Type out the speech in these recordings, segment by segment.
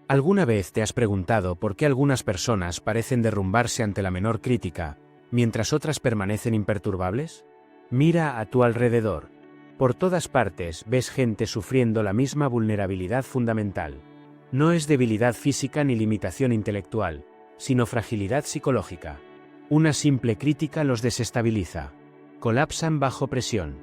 ¿Alguna vez te has preguntado por qué algunas personas parecen derrumbarse ante la menor crítica, mientras otras permanecen imperturbables? Mira a tu alrededor. Por todas partes ves gente sufriendo la misma vulnerabilidad fundamental. No es debilidad física ni limitación intelectual, sino fragilidad psicológica. Una simple crítica los desestabiliza. Colapsan bajo presión.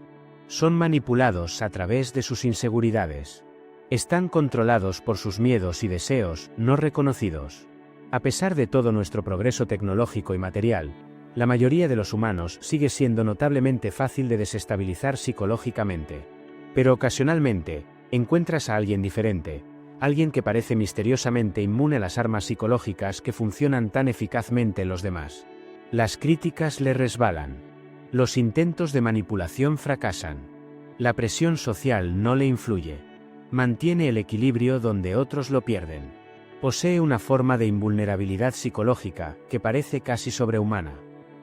Son manipulados a través de sus inseguridades. Están controlados por sus miedos y deseos no reconocidos. A pesar de todo nuestro progreso tecnológico y material, la mayoría de los humanos sigue siendo notablemente fácil de desestabilizar psicológicamente. Pero ocasionalmente, encuentras a alguien diferente, alguien que parece misteriosamente inmune a las armas psicológicas que funcionan tan eficazmente en los demás. Las críticas le resbalan. Los intentos de manipulación fracasan. La presión social no le influye. Mantiene el equilibrio donde otros lo pierden. Posee una forma de invulnerabilidad psicológica que parece casi sobrehumana.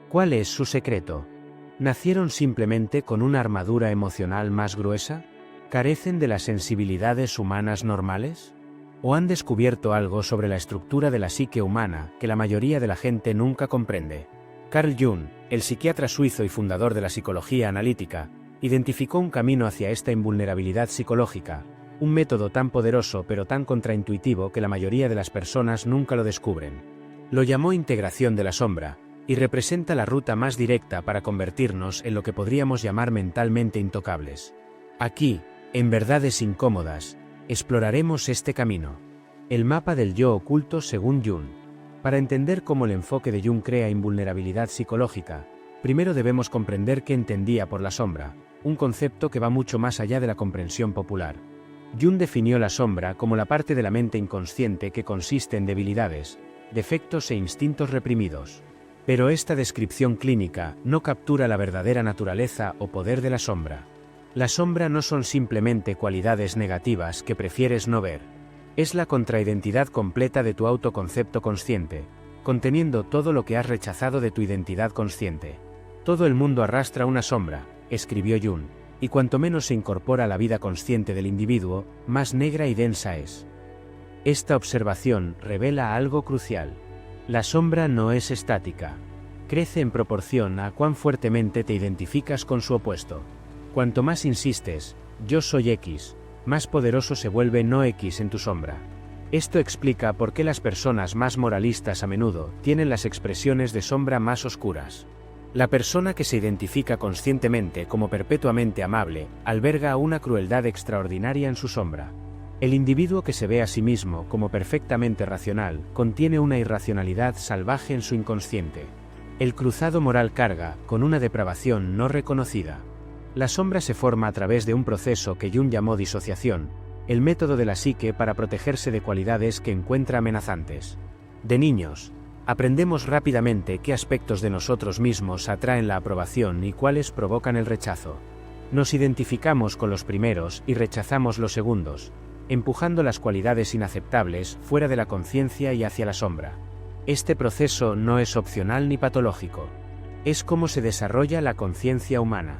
¿Cuál es su secreto? ¿Nacieron simplemente con una armadura emocional más gruesa? ¿Carecen de las sensibilidades humanas normales? ¿O han descubierto algo sobre la estructura de la psique humana que la mayoría de la gente nunca comprende? Carl Jung, el psiquiatra suizo y fundador de la psicología analítica, identificó un camino hacia esta invulnerabilidad psicológica, un método tan poderoso pero tan contraintuitivo que la mayoría de las personas nunca lo descubren. Lo llamó integración de la sombra, y representa la ruta más directa para convertirnos en lo que podríamos llamar mentalmente intocables. Aquí, en Verdades Incómodas, exploraremos este camino. El mapa del yo oculto según Jung. Para entender cómo el enfoque de Jung crea invulnerabilidad psicológica, primero debemos comprender qué entendía por la sombra, un concepto que va mucho más allá de la comprensión popular. Jung definió la sombra como la parte de la mente inconsciente que consiste en debilidades, defectos e instintos reprimidos. Pero esta descripción clínica no captura la verdadera naturaleza o poder de la sombra. La sombra no son simplemente cualidades negativas que prefieres no ver. Es la contraidentidad completa de tu autoconcepto consciente, conteniendo todo lo que has rechazado de tu identidad consciente. Todo el mundo arrastra una sombra, escribió Jung, y cuanto menos se incorpora a la vida consciente del individuo, más negra y densa es. Esta observación revela algo crucial. La sombra no es estática. Crece en proporción a cuán fuertemente te identificas con su opuesto. Cuanto más insistes, yo soy X, más poderoso se vuelve no X en tu sombra. Esto explica por qué las personas más moralistas a menudo tienen las expresiones de sombra más oscuras. La persona que se identifica conscientemente como perpetuamente amable alberga una crueldad extraordinaria en su sombra. El individuo que se ve a sí mismo como perfectamente racional contiene una irracionalidad salvaje en su inconsciente. El cruzado moral carga con una depravación no reconocida. La sombra se forma a través de un proceso que Jung llamó disociación, el método de la psique para protegerse de cualidades que encuentra amenazantes. De niños, aprendemos rápidamente qué aspectos de nosotros mismos atraen la aprobación y cuáles provocan el rechazo. Nos identificamos con los primeros y rechazamos los segundos, empujando las cualidades inaceptables fuera de la conciencia y hacia la sombra. Este proceso no es opcional ni patológico. Es cómo se desarrolla la conciencia humana.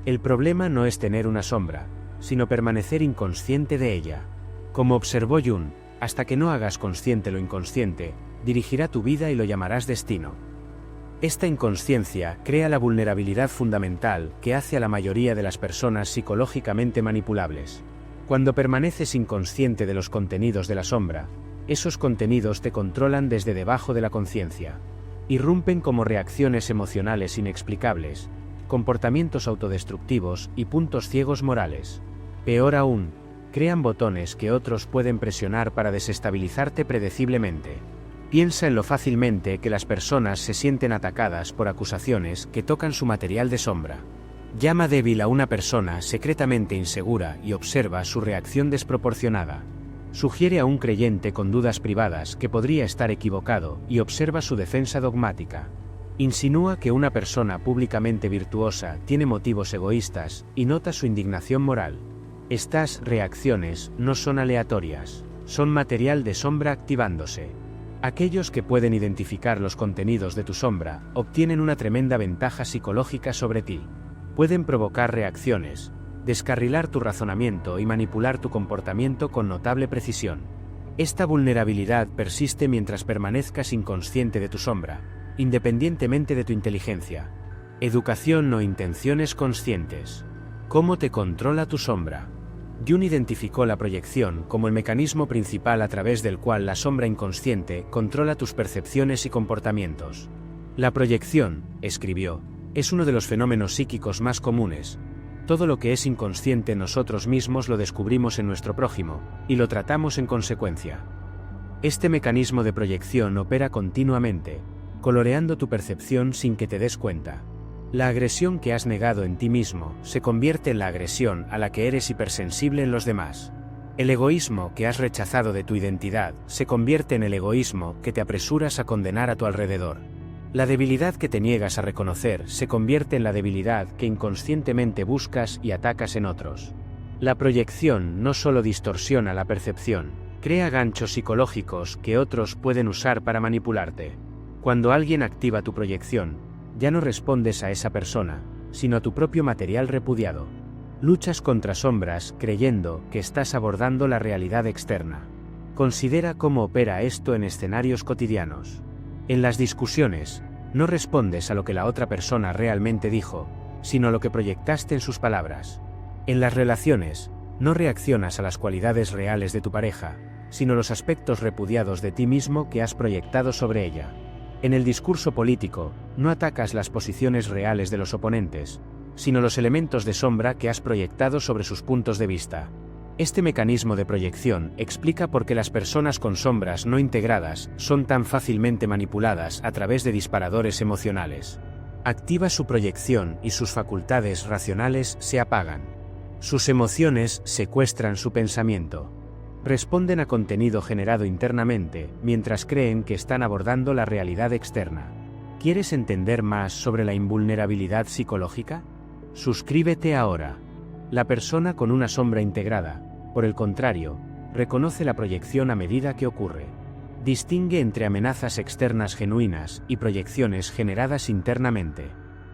El problema no es tener una sombra, sino permanecer inconsciente de ella. Como observó Jung, hasta que no hagas consciente lo inconsciente, dirigirá tu vida y lo llamarás destino. Esta inconsciencia crea la vulnerabilidad fundamental que hace a la mayoría de las personas psicológicamente manipulables. Cuando permaneces inconsciente de los contenidos de la sombra, esos contenidos te controlan desde debajo de la conciencia. Irrumpen como reacciones emocionales inexplicables, comportamientos autodestructivos y puntos ciegos morales. Peor aún, crean botones que otros pueden presionar para desestabilizarte predeciblemente. Piensa en lo fácilmente que las personas se sienten atacadas por acusaciones que tocan su material de sombra. Llama débil a una persona secretamente insegura y observa su reacción desproporcionada. Sugiere a un creyente con dudas privadas que podría estar equivocado y observa su defensa dogmática. Insinúa que una persona públicamente virtuosa tiene motivos egoístas y nota su indignación moral. Estas reacciones no son aleatorias, son material de sombra activándose. Aquellos que pueden identificar los contenidos de tu sombra obtienen una tremenda ventaja psicológica sobre ti. Pueden provocar reacciones, descarrilar tu razonamiento y manipular tu comportamiento con notable precisión. Esta vulnerabilidad persiste mientras permanezcas inconsciente de tu sombra, independientemente de tu inteligencia. Educación o intenciones conscientes. ¿Cómo te controla tu sombra? Jung identificó la proyección como el mecanismo principal a través del cual la sombra inconsciente controla tus percepciones y comportamientos. La proyección, escribió, es uno de los fenómenos psíquicos más comunes. Todo lo que es inconsciente nosotros mismos lo descubrimos en nuestro prójimo, y lo tratamos en consecuencia. Este mecanismo de proyección opera continuamente, coloreando tu percepción sin que te des cuenta. La agresión que has negado en ti mismo se convierte en la agresión a la que eres hipersensible en los demás. El egoísmo que has rechazado de tu identidad se convierte en el egoísmo que te apresuras a condenar a tu alrededor. La debilidad que te niegas a reconocer se convierte en la debilidad que inconscientemente buscas y atacas en otros. La proyección no solo distorsiona la percepción, crea ganchos psicológicos que otros pueden usar para manipularte. Cuando alguien activa tu proyección, ya no respondes a esa persona, sino a tu propio material repudiado. Luchas contra sombras creyendo que estás abordando la realidad externa. Considera cómo opera esto en escenarios cotidianos. En las discusiones, no respondes a lo que la otra persona realmente dijo, sino a lo que proyectaste en sus palabras. En las relaciones, no reaccionas a las cualidades reales de tu pareja, sino los aspectos repudiados de ti mismo que has proyectado sobre ella. En el discurso político, no atacas las posiciones reales de los oponentes, sino los elementos de sombra que has proyectado sobre sus puntos de vista. Este mecanismo de proyección explica por qué las personas con sombras no integradas son tan fácilmente manipuladas a través de disparadores emocionales. Activa su proyección y sus facultades racionales se apagan. Sus emociones secuestran su pensamiento. Responden a contenido generado internamente mientras creen que están abordando la realidad externa. ¿Quieres entender más sobre la invulnerabilidad psicológica? Suscríbete ahora. La persona con una sombra integrada, por el contrario, reconoce la proyección a medida que ocurre. Distingue entre amenazas externas genuinas y proyecciones generadas internamente.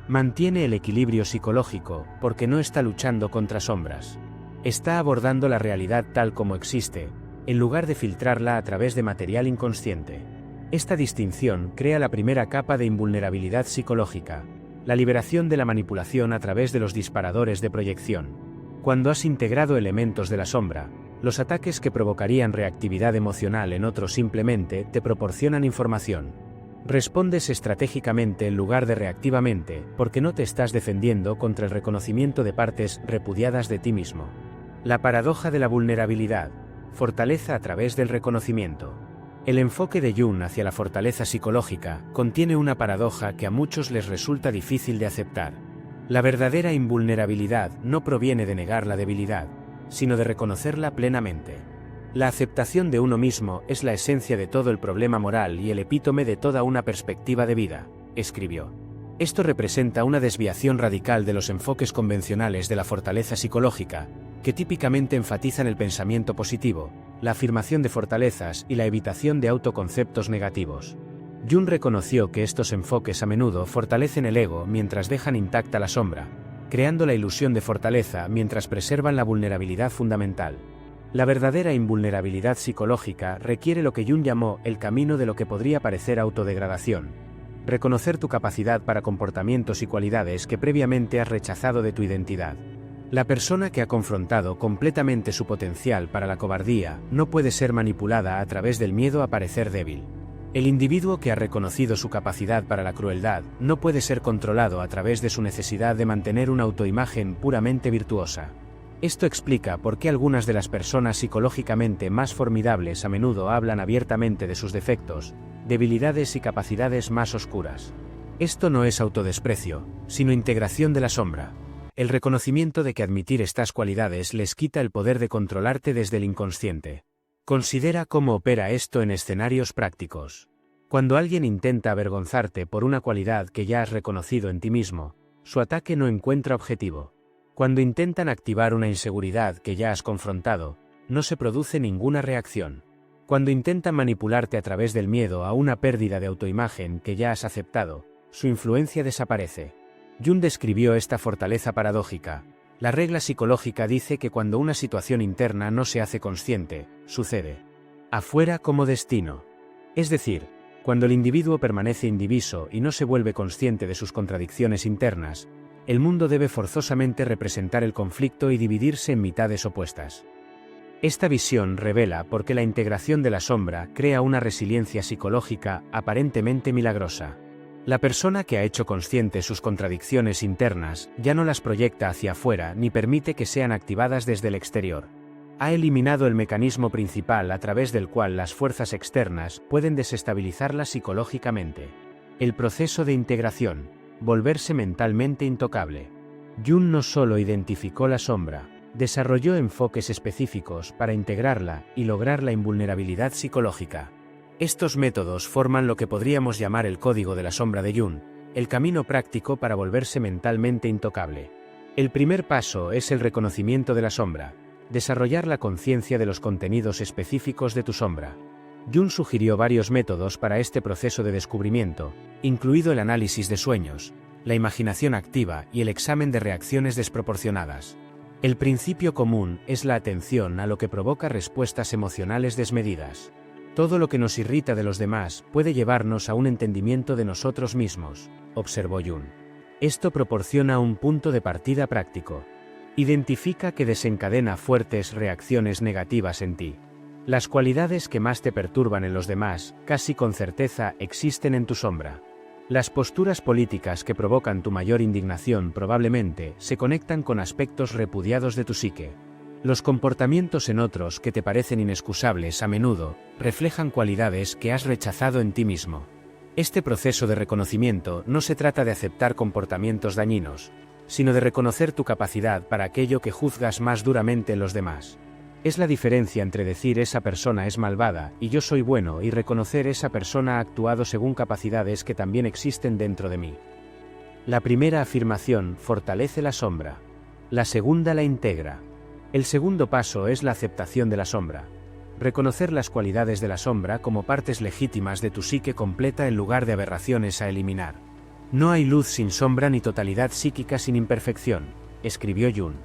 Mantiene el equilibrio psicológico porque no está luchando contra sombras. Está abordando la realidad tal como existe, en lugar de filtrarla a través de material inconsciente. Esta distinción crea la primera capa de invulnerabilidad psicológica, la liberación de la manipulación a través de los disparadores de proyección. Cuando has integrado elementos de la sombra, los ataques que provocarían reactividad emocional en otros simplemente te proporcionan información. Respondes estratégicamente en lugar de reactivamente, porque no te estás defendiendo contra el reconocimiento de partes repudiadas de ti mismo. La paradoja de la vulnerabilidad, fortaleza a través del reconocimiento. El enfoque de Jung hacia la fortaleza psicológica contiene una paradoja que a muchos les resulta difícil de aceptar. La verdadera invulnerabilidad no proviene de negar la debilidad, sino de reconocerla plenamente. La aceptación de uno mismo es la esencia de todo el problema moral y el epítome de toda una perspectiva de vida, escribió. Esto representa una desviación radical de los enfoques convencionales de la fortaleza psicológica, que típicamente enfatizan el pensamiento positivo, la afirmación de fortalezas y la evitación de autoconceptos negativos. Jung reconoció que estos enfoques a menudo fortalecen el ego mientras dejan intacta la sombra, creando la ilusión de fortaleza mientras preservan la vulnerabilidad fundamental. La verdadera invulnerabilidad psicológica requiere lo que Jung llamó el camino de lo que podría parecer autodegradación. Reconocer tu capacidad para comportamientos y cualidades que previamente has rechazado de tu identidad. La persona que ha confrontado completamente su potencial para la cobardía no puede ser manipulada a través del miedo a parecer débil. El individuo que ha reconocido su capacidad para la crueldad no puede ser controlado a través de su necesidad de mantener una autoimagen puramente virtuosa. Esto explica por qué algunas de las personas psicológicamente más formidables a menudo hablan abiertamente de sus defectos, debilidades y capacidades más oscuras. Esto no es autodesprecio, sino integración de la sombra. El reconocimiento de que admitir estas cualidades les quita el poder de controlarte desde el inconsciente. Considera cómo opera esto en escenarios prácticos. Cuando alguien intenta avergonzarte por una cualidad que ya has reconocido en ti mismo, su ataque no encuentra objetivo. Cuando intentan activar una inseguridad que ya has confrontado, no se produce ninguna reacción. Cuando intentan manipularte a través del miedo a una pérdida de autoimagen que ya has aceptado, su influencia desaparece. Jung describió esta fortaleza paradójica. La regla psicológica dice que cuando una situación interna no se hace consciente, sucede. Afuera como destino. Es decir, cuando el individuo permanece indiviso y no se vuelve consciente de sus contradicciones internas, el mundo debe forzosamente representar el conflicto y dividirse en mitades opuestas. Esta visión revela por qué la integración de la sombra crea una resiliencia psicológica aparentemente milagrosa. La persona que ha hecho consciente sus contradicciones internas ya no las proyecta hacia afuera ni permite que sean activadas desde el exterior. Ha eliminado el mecanismo principal a través del cual las fuerzas externas pueden desestabilizarla psicológicamente. El proceso de integración, volverse mentalmente intocable. Jung no solo identificó la sombra, desarrolló enfoques específicos para integrarla y lograr la invulnerabilidad psicológica. Estos métodos forman lo que podríamos llamar el código de la sombra de Jung, el camino práctico para volverse mentalmente intocable. El primer paso es el reconocimiento de la sombra, desarrollar la conciencia de los contenidos específicos de tu sombra. Jung sugirió varios métodos para este proceso de descubrimiento, incluido el análisis de sueños, la imaginación activa y el examen de reacciones desproporcionadas. El principio común es la atención a lo que provoca respuestas emocionales desmedidas. Todo lo que nos irrita de los demás puede llevarnos a un entendimiento de nosotros mismos, observó Jung. Esto proporciona un punto de partida práctico. Identifica que desencadena fuertes reacciones negativas en ti. Las cualidades que más te perturban en los demás, casi con certeza, existen en tu sombra. Las posturas políticas que provocan tu mayor indignación probablemente se conectan con aspectos repudiados de tu psique. Los comportamientos en otros que te parecen inexcusables a menudo reflejan cualidades que has rechazado en ti mismo. Este proceso de reconocimiento no se trata de aceptar comportamientos dañinos, sino de reconocer tu capacidad para aquello que juzgas más duramente en los demás. Es la diferencia entre decir esa persona es malvada y yo soy bueno y reconocer esa persona ha actuado según capacidades que también existen dentro de mí. La primera afirmación fortalece la sombra. La segunda la integra. El segundo paso es la aceptación de la sombra. Reconocer las cualidades de la sombra como partes legítimas de tu psique completa en lugar de aberraciones a eliminar. No hay luz sin sombra ni totalidad psíquica sin imperfección, escribió Jung.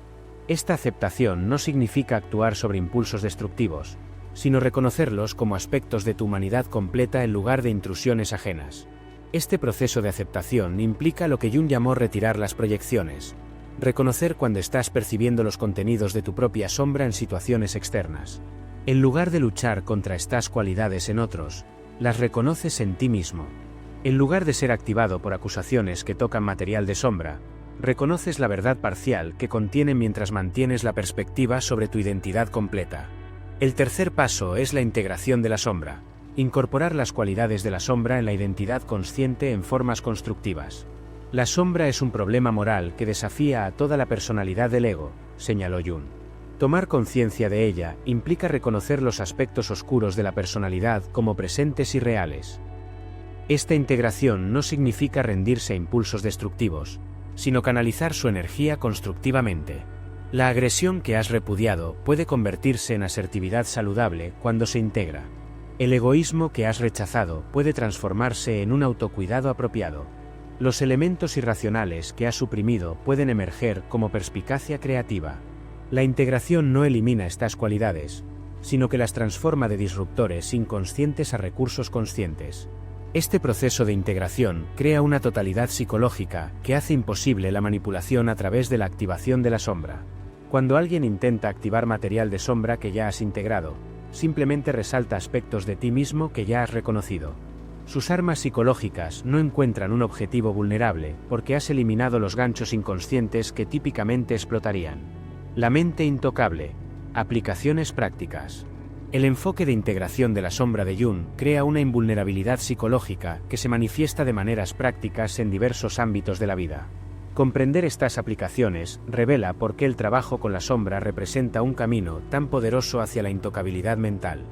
Esta aceptación no significa actuar sobre impulsos destructivos, sino reconocerlos como aspectos de tu humanidad completa en lugar de intrusiones ajenas. Este proceso de aceptación implica lo que Jung llamó retirar las proyecciones. Reconocer cuando estás percibiendo los contenidos de tu propia sombra en situaciones externas. En lugar de luchar contra estas cualidades en otros, las reconoces en ti mismo. En lugar de ser activado por acusaciones que tocan material de sombra, reconoces la verdad parcial que contiene mientras mantienes la perspectiva sobre tu identidad completa. El tercer paso es la integración de la sombra. Incorporar las cualidades de la sombra en la identidad consciente en formas constructivas. La sombra es un problema moral que desafía a toda la personalidad del ego, señaló Jung. Tomar conciencia de ella implica reconocer los aspectos oscuros de la personalidad como presentes y reales. Esta integración no significa rendirse a impulsos destructivos, sino canalizar su energía constructivamente. La agresión que has repudiado puede convertirse en asertividad saludable cuando se integra. El egoísmo que has rechazado puede transformarse en un autocuidado apropiado. Los elementos irracionales que has suprimido pueden emerger como perspicacia creativa. La integración no elimina estas cualidades, sino que las transforma de disruptores inconscientes a recursos conscientes. Este proceso de integración crea una totalidad psicológica que hace imposible la manipulación a través de la activación de la sombra. Cuando alguien intenta activar material de sombra que ya has integrado, simplemente resalta aspectos de ti mismo que ya has reconocido. Sus armas psicológicas no encuentran un objetivo vulnerable porque has eliminado los ganchos inconscientes que típicamente explotarían. La mente intocable. Aplicaciones prácticas. El enfoque de integración de la sombra de Jung crea una invulnerabilidad psicológica que se manifiesta de maneras prácticas en diversos ámbitos de la vida. Comprender estas aplicaciones revela por qué el trabajo con la sombra representa un camino tan poderoso hacia la intocabilidad mental.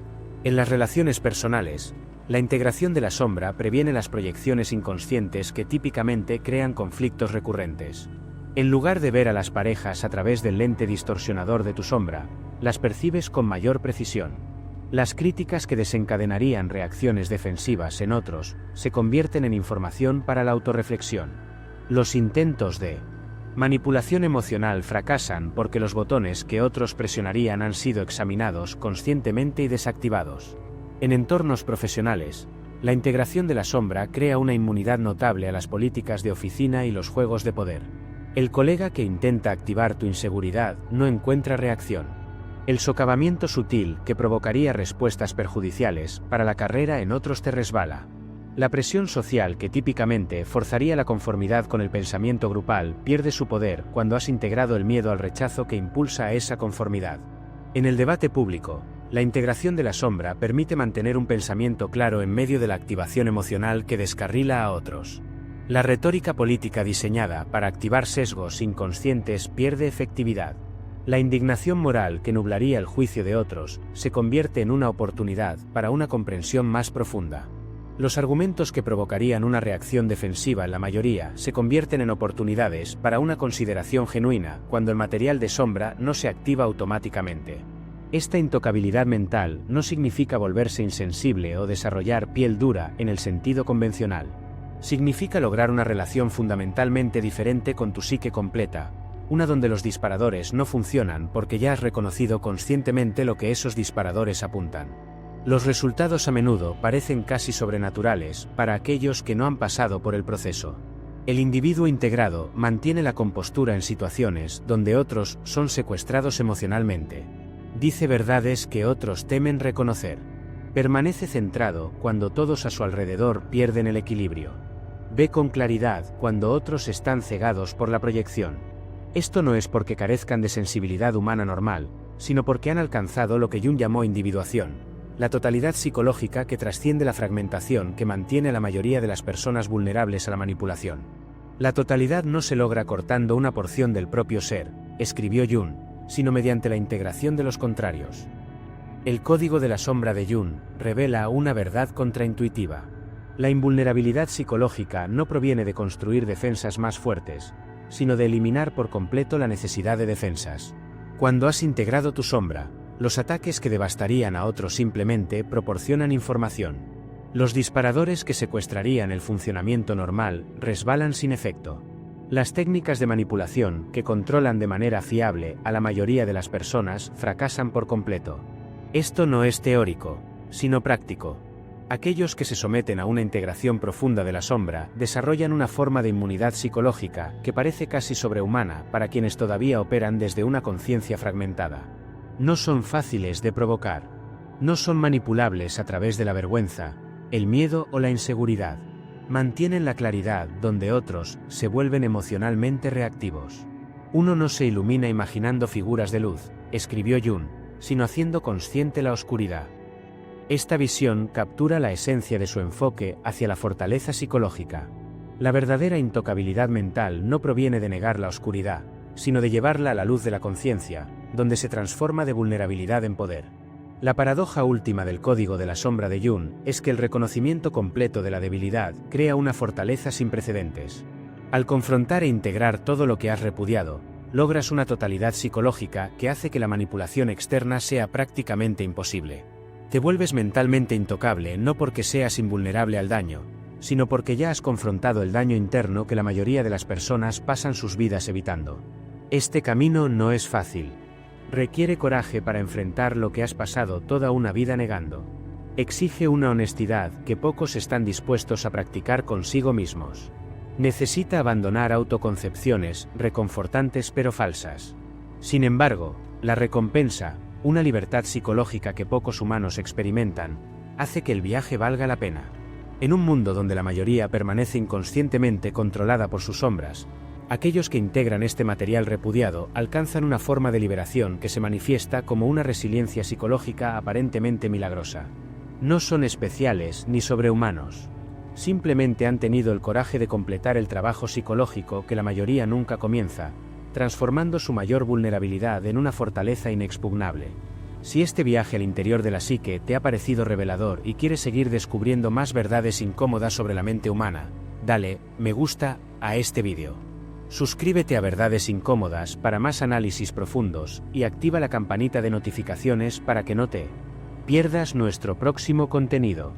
En las relaciones personales, la integración de la sombra previene las proyecciones inconscientes que típicamente crean conflictos recurrentes. En lugar de ver a las parejas a través del lente distorsionador de tu sombra, las percibes con mayor precisión. Las críticas que desencadenarían reacciones defensivas en otros se convierten en información para la autorreflexión. Los intentos de Manipulación emocional fracasan porque los botones que otros presionarían han sido examinados conscientemente y desactivados. En entornos profesionales, la integración de la sombra crea una inmunidad notable a las políticas de oficina y los juegos de poder. El colega que intenta activar tu inseguridad no encuentra reacción. El socavamiento sutil que provocaría respuestas perjudiciales para la carrera en otros te resbala. La presión social que típicamente forzaría la conformidad con el pensamiento grupal pierde su poder cuando has integrado el miedo al rechazo que impulsa a esa conformidad. En el debate público, la integración de la sombra permite mantener un pensamiento claro en medio de la activación emocional que descarrila a otros. La retórica política diseñada para activar sesgos inconscientes pierde efectividad. La indignación moral que nublaría el juicio de otros se convierte en una oportunidad para una comprensión más profunda. Los argumentos que provocarían una reacción defensiva en la mayoría se convierten en oportunidades para una consideración genuina cuando el material de sombra no se activa automáticamente. Esta intocabilidad mental no significa volverse insensible o desarrollar piel dura en el sentido convencional. Significa lograr una relación fundamentalmente diferente con tu psique completa, una donde los disparadores no funcionan porque ya has reconocido conscientemente lo que esos disparadores apuntan. Los resultados a menudo parecen casi sobrenaturales para aquellos que no han pasado por el proceso. El individuo integrado mantiene la compostura en situaciones donde otros son secuestrados emocionalmente. Dice verdades que otros temen reconocer. Permanece centrado cuando todos a su alrededor pierden el equilibrio. Ve con claridad cuando otros están cegados por la proyección. Esto no es porque carezcan de sensibilidad humana normal, sino porque han alcanzado lo que Jung llamó individuación, la totalidad psicológica que trasciende la fragmentación que mantiene a la mayoría de las personas vulnerables a la manipulación. La totalidad no se logra cortando una porción del propio ser, escribió Jung, sino mediante la integración de los contrarios. El código de la sombra de Jung revela una verdad contraintuitiva. La invulnerabilidad psicológica no proviene de construir defensas más fuertes, sino de eliminar por completo la necesidad de defensas. Cuando has integrado tu sombra, los ataques que devastarían a otros simplemente proporcionan información. Los disparadores que secuestrarían el funcionamiento normal resbalan sin efecto. Las técnicas de manipulación que controlan de manera fiable a la mayoría de las personas fracasan por completo. Esto no es teórico, sino práctico. Aquellos que se someten a una integración profunda de la sombra desarrollan una forma de inmunidad psicológica que parece casi sobrehumana para quienes todavía operan desde una conciencia fragmentada. No son fáciles de provocar. No son manipulables a través de la vergüenza, el miedo o la inseguridad. Mantienen la claridad donde otros se vuelven emocionalmente reactivos. Uno no se ilumina imaginando figuras de luz, escribió Jung, sino haciendo consciente la oscuridad. Esta visión captura la esencia de su enfoque hacia la fortaleza psicológica. La verdadera intocabilidad mental no proviene de negar la oscuridad, sino de llevarla a la luz de la conciencia, donde se transforma de vulnerabilidad en poder. La paradoja última del código de la sombra de Jung es que el reconocimiento completo de la debilidad crea una fortaleza sin precedentes. Al confrontar e integrar todo lo que has repudiado, logras una totalidad psicológica que hace que la manipulación externa sea prácticamente imposible. Te vuelves mentalmente intocable no porque seas invulnerable al daño, sino porque ya has confrontado el daño interno que la mayoría de las personas pasan sus vidas evitando. Este camino no es fácil. Requiere coraje para enfrentar lo que has pasado toda una vida negando. Exige una honestidad que pocos están dispuestos a practicar consigo mismos. Necesita abandonar autoconcepciones reconfortantes pero falsas. Sin embargo, la recompensa, una libertad psicológica que pocos humanos experimentan, hace que el viaje valga la pena. En un mundo donde la mayoría permanece inconscientemente controlada por sus sombras, aquellos que integran este material repudiado alcanzan una forma de liberación que se manifiesta como una resiliencia psicológica aparentemente milagrosa. No son especiales ni sobrehumanos. Simplemente han tenido el coraje de completar el trabajo psicológico que la mayoría nunca comienza, transformando su mayor vulnerabilidad en una fortaleza inexpugnable. Si este viaje al interior de la psique te ha parecido revelador y quieres seguir descubriendo más verdades incómodas sobre la mente humana, dale me gusta a este vídeo. Suscríbete a Verdades Incómodas para más análisis profundos y activa la campanita de notificaciones para que no te pierdas nuestro próximo contenido.